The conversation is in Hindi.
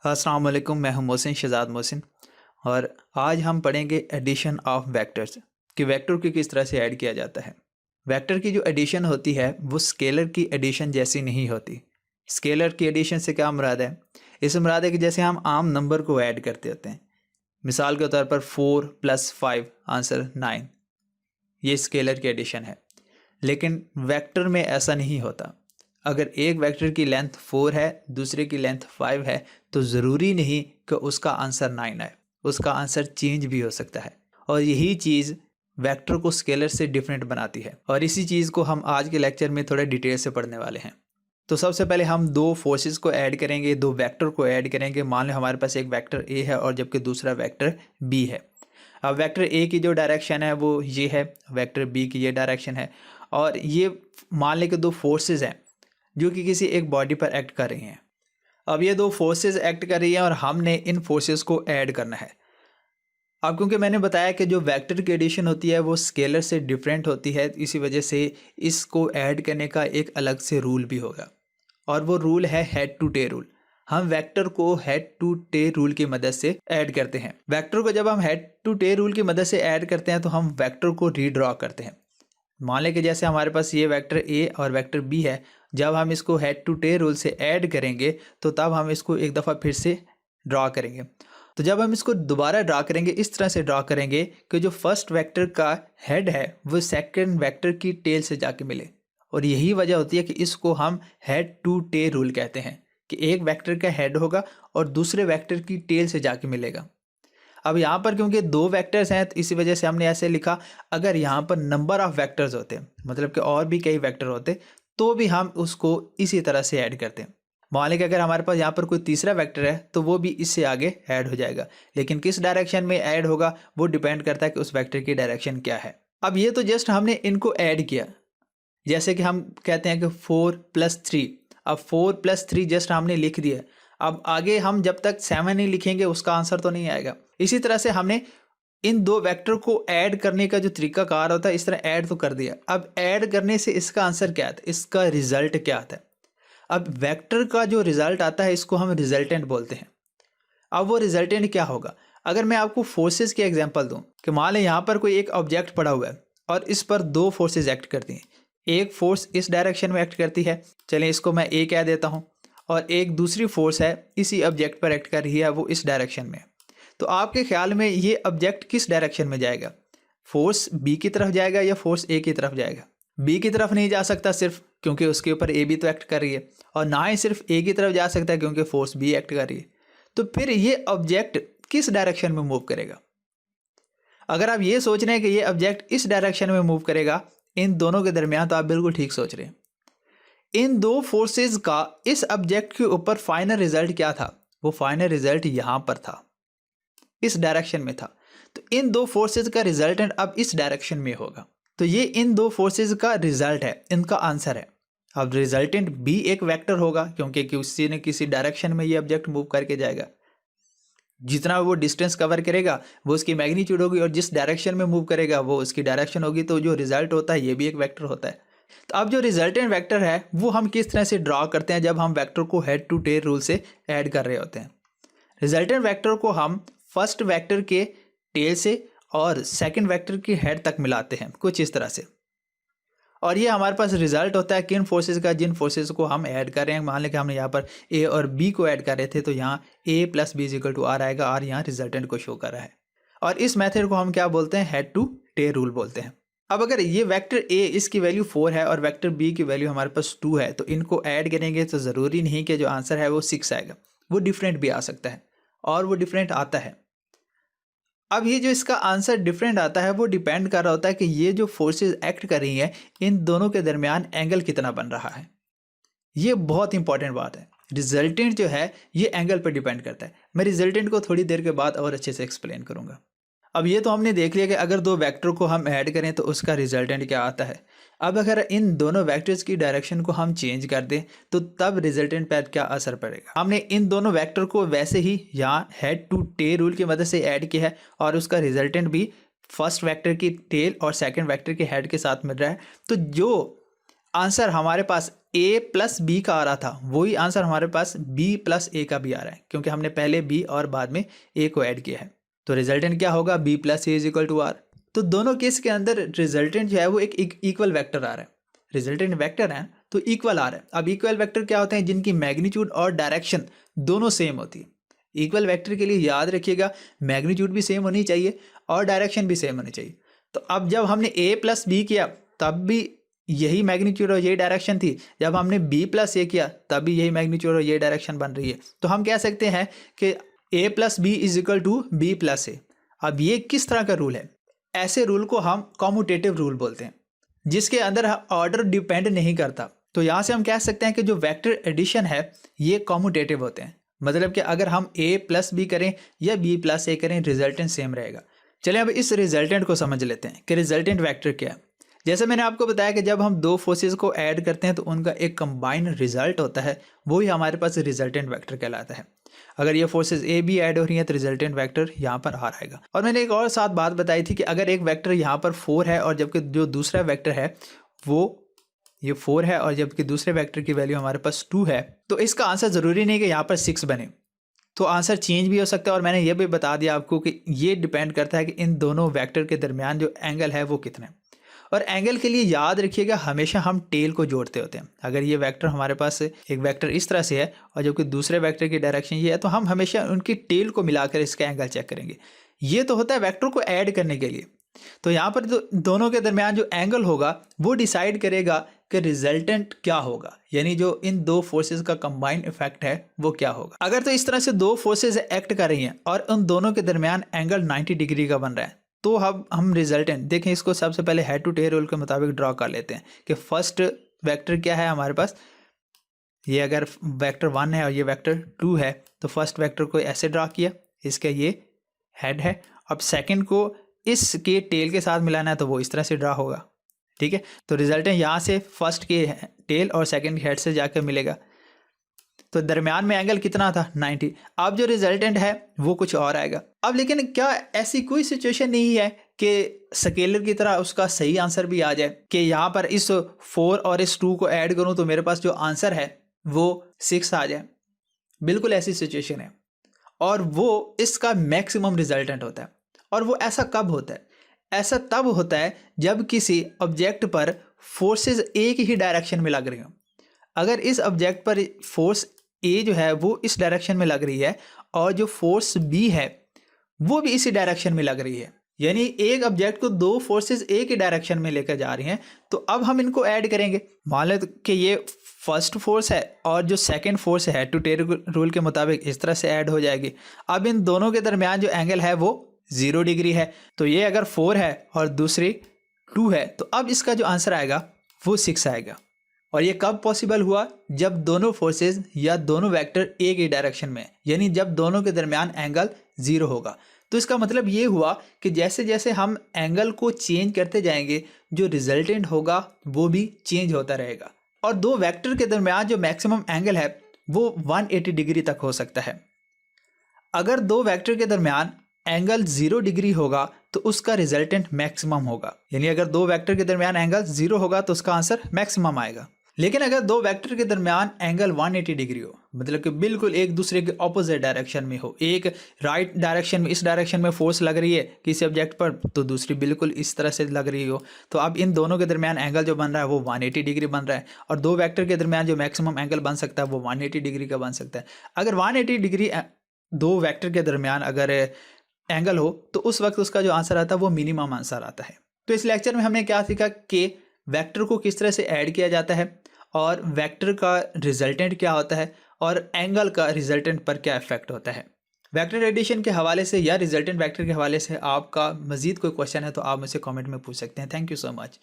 अस्सलाम वालेकुम, मैं हूं मोहसिन शहजाद मोहसिन। और आज हम पढ़ेंगे एडिशन ऑफ वेक्टर्स कि वेक्टर को किस तरह से ऐड किया जाता है। वेक्टर की जो एडिशन होती है वो स्केलर की एडिशन जैसी नहीं होती। स्केलर की एडिशन से क्या मुराद है? इससे मुराद है कि जैसे हम आम नंबर को ऐड करते होते हैं, मिसाल के तौर पर 4 + 5 आंसर 9, ये स्केलर की एडिशन है। लेकिन वेक्टर में ऐसा नहीं होता। अगर एक वेक्टर की लेंथ 4 है, दूसरे की लेंथ 5 है, तो ज़रूरी नहीं कि उसका आंसर 9 आए, उसका आंसर चेंज भी हो सकता है। और यही चीज़ वेक्टर को स्केलर से डिफरेंट बनाती है, और इसी चीज़ को हम आज के लेक्चर में थोड़ा डिटेल से पढ़ने वाले हैं। तो सबसे पहले हम दो फोर्सेस को ऐड करेंगे, दो वेक्टर को ऐड करेंगे। मान लो हमारे पास एक वेक्टर ए है और जबकि दूसरा वेक्टर बी है। अब वेक्टर ए की जो डायरेक्शन है वो ये है, वेक्टर बी की ये डायरेक्शन है, और ये मान लें कि दो फोर्सेस हैं जो कि किसी एक बॉडी पर एक्ट कर रही हैं। अब ये दो फोर्सेस एक्ट कर रही हैं और हमने इन फोर्सेस को ऐड करना है। अब क्योंकि मैंने बताया कि जो वेक्टर की एडिशन होती है वो स्केलर से डिफरेंट होती है, इसी वजह से इसको ऐड करने का एक अलग से रूल भी होगा, और वो रूल है हेड टू टेल रूल। हम वेक्टर को हेड टू टेल रूल की मदद से ऐड करते हैं। वेक्टर को जब हम हेड टू टेल रूल की मदद से ऐड करते हैं तो हम वेक्टर को रीड्रॉ करते हैं। मान लें कि जैसे हमारे पास ये वेक्टर ए और वेक्टर बी है, जब हम इसको हेड टू टेल रूल से ऐड करेंगे तो तब हम इसको एक दफ़ा फिर से ड्रा करेंगे। तो जब हम इसको दोबारा ड्रा करेंगे, इस तरह से ड्रा करेंगे कि जो फर्स्ट वेक्टर का हेड है वो सेकंड वेक्टर की टेल से जाके मिले। और यही वजह होती है कि इसको हम हेड टू टेल रूल कहते हैं, कि एक वेक्टर का हेड होगा और दूसरे वेक्टर की टेल से जाके मिलेगा। अब यहाँ पर क्योंकि दो वेक्टर्स हैं तो इसी वजह से हमने ऐसे लिखा। अगर यहाँ पर नंबर ऑफ वेक्टर्स होते, मतलब कि और भी कई वेक्टर होते, तो भी हम उसको इसी तरह से ऐड करते हैं। मान लें कि अगर हमारे पास यहाँ पर कोई तीसरा वेक्टर है तो वो भी इससे आगे ऐड हो जाएगा, लेकिन किस डायरेक्शन में ऐड होगा वो डिपेंड करता है कि उस वेक्टर की डायरेक्शन क्या है। अब ये तो जस्ट हमने इनको ऐड किया, जैसे कि हम कहते हैं कि 4 + 3। अब 4 + 3 जस्ट हमने लिख दिया। अब आगे हम जब तक 7 नहीं लिखेंगे उसका आंसर तो नहीं आएगा। इसी तरह से हमने इन दो वेक्टर को ऐड करने का जो तरीकाकार होता है, इस तरह ऐड तो कर दिया। अब ऐड करने से इसका आंसर क्या आता है, इसका रिजल्ट क्या आता है। अब वेक्टर का जो रिजल्ट आता है इसको हम रिजल्टेंट बोलते हैं। अब वो रिजल्टेंट क्या होगा, अगर मैं आपको फोर्सेस की एग्जांपल दूं कि मान लें यहाँ पर कोई एक ऑब्जेक्ट पड़ा हुआ है और इस पर दो फोर्सेस एक्ट करती हैं। एक फोर्स इस डायरेक्शन में एक्ट करती है, चलें इसको मैं ए कह देता हूँ, और एक दूसरी फोर्स है इसी ऑब्जेक्ट पर एक्ट कर रही है, वो इस डायरेक्शन में। तो आपके ख्याल में ये ऑब्जेक्ट किस डायरेक्शन में जाएगा, फोर्स बी की तरफ जाएगा या फोर्स ए की तरफ जाएगा? बी की तरफ नहीं जा सकता सिर्फ क्योंकि उसके ऊपर ए भी तो एक्ट कर रही है, और ना ही सिर्फ ए की तरफ जा सकता है क्योंकि फोर्स बी एक्ट कर रही है। तो फिर ये ऑब्जेक्ट किस डायरेक्शन में मूव करेगा? अगर आप ये सोच रहे हैं कि ये ऑब्जेक्ट इस डायरेक्शन में मूव करेगा इन दोनों के दरमियान, तो आप बिल्कुल ठीक सोच रहे हैं। इन दो फोर्सेस का इस ऑब्जेक्ट के ऊपर फाइनल रिजल्ट क्या था? वो फाइनल रिजल्ट यहां पर था, इस डायरेक्शन में था। तो इन दो फोर्सेस का रिजल्टेंट अब इस डायरेक्शन में होगा। तो ये इन दो फोर्सेस का रिजल्ट है, इनका आंसर है। अब रिजल्टेंट भी एक वेक्टर होगा क्योंकि किसी न किसी डायरेक्शन में ये ऑब्जेक्ट मूव करके जाएगा। जितना वो डिस्टेंस कवर करेगा वो उसकी मैग्नीट्यूड होगी, और जिस डायरेक्शन में मूव करेगा वो उसकी डायरेक्शन होगी। तो जो रिजल्ट होता है ये भी एक वेक्टर होता है। तो अब जो रिजल्टेंट वेक्टर है वो हम किस तरह से ड्रॉ करते हैं, जब हम वेक्टर को हेड टू टेल रूल से ऐड कर रहे होते हैं। रिजल्टेंट वेक्टर को हम फर्स्ट वेक्टर के टेल से और सेकंड वेक्टर के हेड तक मिलाते हैं कुछ इस तरह से, और ये हमारे पास रिजल्ट होता है किन फोर्सेस का, जिन फोर्सेस को हम ऐड कर रहे हैं। मान लें कि हमने यहाँ पर ए और बी को ऐड कर रहे थे, तो यहाँ a + b = r आएगा, और यहाँ रिजल्टेंट को शो कर रहा है। और इस मेथड को हम क्या बोलते हैं, हेड टू टेल रूल बोलते हैं। अब अगर ये वेक्टर a इसकी वैल्यू 4 है और वेक्टर b की वैल्यू हमारे पास 2 है, तो इनको ऐड करेंगे तो ज़रूरी नहीं कि जो आंसर है वो 6 आएगा, वो डिफरेंट भी आ सकता है, और वो डिफरेंट आता है। अब ये जो इसका आंसर डिफरेंट आता है वो डिपेंड कर रहा होता है कि ये जो फोर्सेस एक्ट कर रही हैं इन दोनों के दरमियान एंगल कितना बन रहा है। ये बहुत इंपॉर्टेंट बात है। रिजल्टेंट जो है ये एंगल पर डिपेंड करता है। मैं रिजल्टेंट को थोड़ी देर के बाद और अच्छे से एक्सप्लेन करूंगा। अब ये तो हमने देख लिया कि अगर दो वेक्टर को हम ऐड करें तो उसका रिजल्टेंट क्या आता है। अब अगर इन दोनों वेक्टर्स की डायरेक्शन को हम चेंज कर दें तो तब रिजल्टेंट पर क्या असर पड़ेगा। हमने इन दोनों वेक्टर को वैसे ही यहाँ हेड टू टेल रूल की मदद से ऐड किया है, और उसका रिजल्टेंट भी फर्स्ट वेक्टर की टेल और सेकंड वेक्टर के हेड के साथ मिल रहा है। तो जो आंसर हमारे पास a प्लस बी का आ रहा था, वही आंसर हमारे पास b प्लस a का भी आ रहा है, क्योंकि हमने पहले b और बाद में a को ऐड किया है। तो रिजल्टेंट क्या होगा, b plus a is equal to r। तो दोनों केस के अंदर रिजल्टेंट जो है वो एक इक्वल वेक्टर आ रहा है। रिजल्टेंट वेक्टर है तो इक्वल आ रहा है। अब इक्वल वेक्टर क्या होते हैं, जिनकी मैग्नीट्यूड और डायरेक्शन दोनों सेम होती है। इक्वल वेक्टर के लिए याद रखिएगा मैग्नीट्यूड भी सेम होनी चाहिए और डायरेक्शन भी सेम होनी चाहिए। तो अब जब हमने a प्लस बी किया तब भी यही मैग्नीट्यूड और यही डायरेक्शन थी, जब हमने b प्लस ए किया तब भी यही मैग्नीट्यूड और यही डायरेक्शन बन रही है। तो हम कह सकते हैं कि a plus B is equal to B plus A. अब ये किस तरह का रूल है, ऐसे रूल को हम कॉम्यूटेटिव रूल बोलते हैं, जिसके अंदर ऑर्डर डिपेंड नहीं करता। तो यहाँ से हम कह सकते हैं कि जो वेक्टर एडिशन है ये कॉम्यूटेटिव होते हैं, मतलब कि अगर हम a प्लस बी करें या b प्लस ए करें रिजल्टेंट सेम रहेगा। चलिए अब इस रिजल्टेंट को समझ लेते हैं कि रिजल्टेंट वेक्टर क्या है। जैसे मैंने आपको बताया कि जब हम दो फोर्सेस को ऐड करते हैं तो उनका एक कंबाइंड रिजल्ट होता है, वही हमारे पास रिजल्टेंट वेक्टर कहलाता है। अगर ये फोर्सेस ए बी ऐड हो रही हैं तो रिजल्टेंट वेक्टर यहाँ पर आ रहेगा। और मैंने एक और साथ बात बताई थी कि अगर एक वेक्टर यहाँ पर 4 है और जबकि जो दूसरा वेक्टर है वो ये 4 है और जबकि दूसरे वेक्टर की वैल्यू हमारे पास 2 है, तो इसका आंसर ज़रूरी नहीं कि यहाँ पर 6 बने, तो आंसर चेंज भी हो सकता है। और मैंने ये भी बता दिया आपको कि ये डिपेंड करता है कि इन दोनों वेक्टर के दरमियान जो एंगल है वो कितना है। और एंगल के लिए याद रखिएगा हमेशा हम टेल को जोड़ते होते हैं। अगर ये वेक्टर हमारे पास एक वेक्टर इस तरह से है और जबकि दूसरे वेक्टर की डायरेक्शन ये है, तो हम हमेशा उनकी टेल को मिलाकर इसका एंगल चेक करेंगे। ये तो होता है वेक्टर को ऐड करने के लिए। तो यहाँ पर जो दोनों के दरमियान जो एंगल होगा वो डिसाइड करेगा कि रिजल्टेंट क्या होगा, यानी जो इन दो फोर्सेस का कंबाइंड इफेक्ट है वो क्या होगा। अगर तो इस तरह से दो फोर्सेस एक्ट कर रही हैं और उन दोनों के दरमियान एंगल 90 डिग्री का बन रहा है, तो अब हम रिजल्टेंट देखें। इसको सबसे पहले हेड टू टेल रूल के मुताबिक ड्रॉ कर लेते हैं कि फर्स्ट वेक्टर क्या है हमारे पास। ये अगर वेक्टर 1 है और ये वेक्टर 2 है तो फर्स्ट वेक्टर को ऐसे ड्रॉ किया, इसका ये हेड है। अब सेकंड को इसके टेल के साथ मिलाना है तो वो इस तरह से ड्रॉ होगा, ठीक है। तो रिजल्टेंट यहाँ से फर्स्ट के टेल और सेकंड हेड से जाकर मिलेगा, तो दरमियान में एंगल कितना था 90। अब जो रिजल्टेंट है वो कुछ और आएगा। अब लेकिन क्या ऐसी कोई सिचुएशन नहीं है कि स्केलर की तरह उसका सही आंसर भी आ जाए कि यहाँ पर इस 4 और इस 2 को ऐड करूँ तो मेरे पास जो आंसर है वो 6 आ जाए। बिल्कुल ऐसी सिचुएशन है और वो इसका मैक्सिमम रिजल्टेंट होता है। और वो ऐसा कब होता है, ऐसा तब होता है जब किसी ऑब्जेक्ट पर फोर्सेस एक ही डायरेक्शन में लग रही हो। अगर इस ऑब्जेक्ट पर फोर्स ए जो है वो इस डायरेक्शन में लग रही है और जो फोर्स बी है वो भी इसी डायरेक्शन में लग रही है, यानी एक ऑब्जेक्ट को दो फोर्सेस एक ही डायरेक्शन में लेकर जा रही हैं, तो अब हम इनको ऐड करेंगे। मान लो कि ये फर्स्ट फोर्स है और जो सेकंड फोर्स है टू टेल रूल के मुताबिक इस तरह से ऐड हो जाएगी। अब इन दोनों के दरमियान जो एंगल है वो 0 डिग्री है, तो ये अगर 4 है और दूसरी 2 है तो अब इसका जो आंसर आएगा वो 6 आएगा। और ये कब पॉसिबल हुआ, जब दोनों फोर्सेस या दोनों वेक्टर एक ही डायरेक्शन में, यानी जब दोनों के दरमियान एंगल 0 होगा। तो इसका मतलब ये हुआ कि जैसे जैसे हम एंगल को चेंज करते जाएंगे जो रिजल्टेंट होगा वो भी चेंज होता रहेगा। और दो वेक्टर के दरमियान जो मैक्सिमम एंगल है वो 180 डिग्री तक हो सकता है। अगर दो वेक्टर के दरमियान एंगल 0 डिग्री होगा तो उसका रिजल्टेंट मैक्सिमम होगा, यानी अगर दो वेक्टर के दरमियान एंगल 0 होगा तो उसका आंसर मैक्सिमम आएगा। लेकिन अगर दो वेक्टर के दरमियान एंगल 180 डिग्री हो, मतलब कि बिल्कुल एक दूसरे के ऑपोजिट डायरेक्शन में हो, एक राइट डायरेक्शन में इस डायरेक्शन में फोर्स लग रही है किसी ऑब्जेक्ट पर तो दूसरी बिल्कुल इस तरह से लग रही हो, तो अब इन दोनों के दरमियान एंगल जो बन रहा है वो 180 डिग्री बन रहा है। और दो वेक्टर के दरमियान जो मैक्सिमम एंगल बन सकता है वो 180 डिग्री का बन सकता है। अगर 180 डिग्री दो वेक्टर के दरमियान अगर एंगल हो तो उस वक्त उसका जो आंसर आता है वो मिनिमम आंसर आता है। तो इस लेक्चर में हमने क्या सीखा कि वेक्टर को किस तरह से ऐड किया जाता है और वेक्टर का रिजल्टेंट क्या होता है और एंगल का रिजल्टेंट पर क्या इफेक्ट होता है। वेक्टर एडिशन के हवाले से या रिजल्टेंट वेक्टर के हवाले से आपका मजीद कोई क्वेश्चन है तो आप मुझसे कमेंट में पूछ सकते हैं। Thank you so much.